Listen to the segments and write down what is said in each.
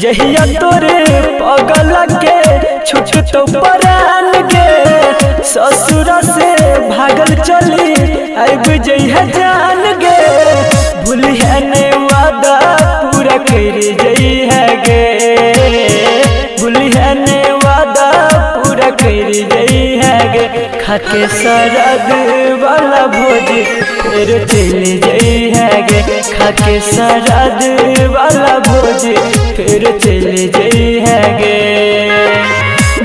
जहिया तोरे पगल के छुट तो परान गे ससुरा से भागल चली अब जइहा जान गे भूलिया ने वादा पूरा कर जइहा गे भूलिया ने वादा पूरा कर जइहा गे खाके सरद वाला भोज फिर चल जइहा गे खाके सरद वाला भोज फिर चल जइहा गे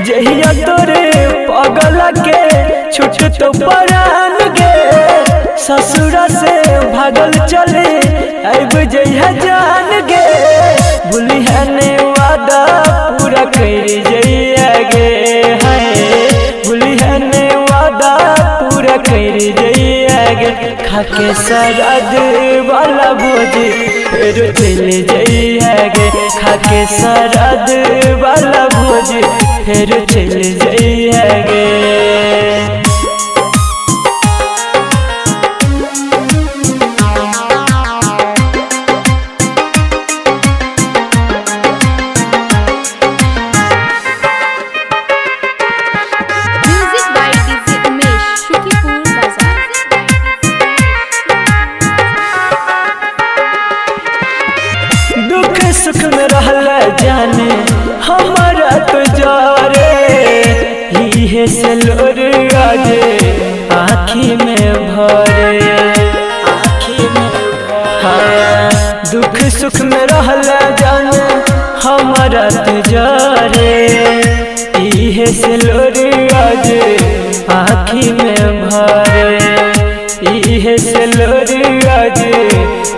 जहिया तोरे पगल के छुट तो परान गे ससुरा से भागल चले अब जइहा जान गे भूलिया ने वादा पूरा कर जइहा गे भूलिया ने वादा पूरा कर जइहा गे खाके सरद वाला भोज फिर चल जइहा गे खाके सरद वाला भोज फिर चल जइहा गे। दुख सुख में रहल जाने हमारा तो जारे ही से लोर आजे आँखी में भरे हाँ दुख सुख में रहल जाने हमारा तो जारे ही से लोर आजे आँखी में भरे ही से लोर आजे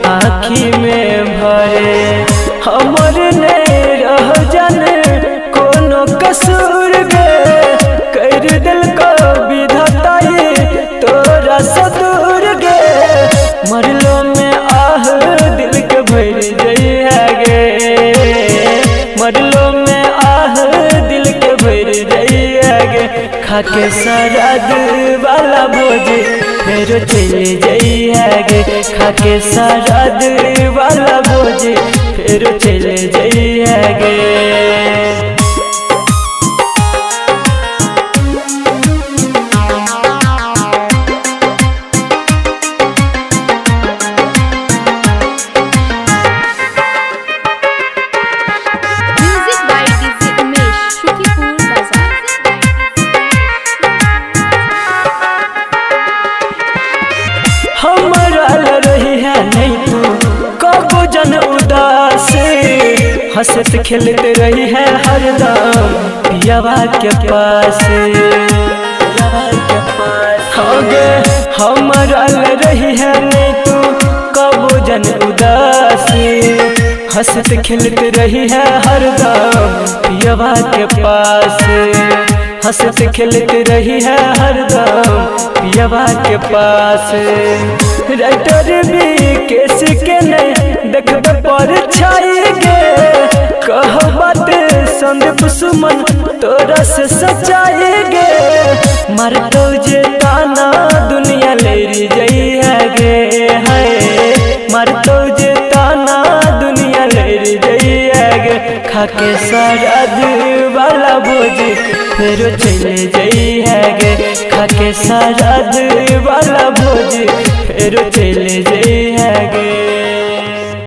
आँखी में भरे हमर ने रह जाने कोनो कसूर गे कर दिल को विधाता ये तोरा सदूर गे मरलो में आह दिल के भर जइहा गे मरलो में आह दिल के भर जइहा गे खाके सरद वाला भोज फिर चल जइहा गे खाके सरद वाला भोज फिर चल जइहा गे। हमारा रही है नहीं तू कबो जन उदास हंसत खेलते रही है हरदम पियावा के पास हाँ गे हमारा रही है नहीं तू कबो जन उदास हंसत खेलते रही है हरदम पियावा के पास हंसत खेलते रही है हरदम पियावा के पास राइटर भी केस के नहीं देखबे पर छाई गे कह बात संदीप सुमन तोरा से सच्चाई गे मरतो जे ताना दुनिया ले जइहा गे है मरतो जे ताना दुनिया ले जइहा गे खाके सरद वाला भोज फिर चल जइहा गे खाके सरद वाला भोज फिर चल जइहा गे।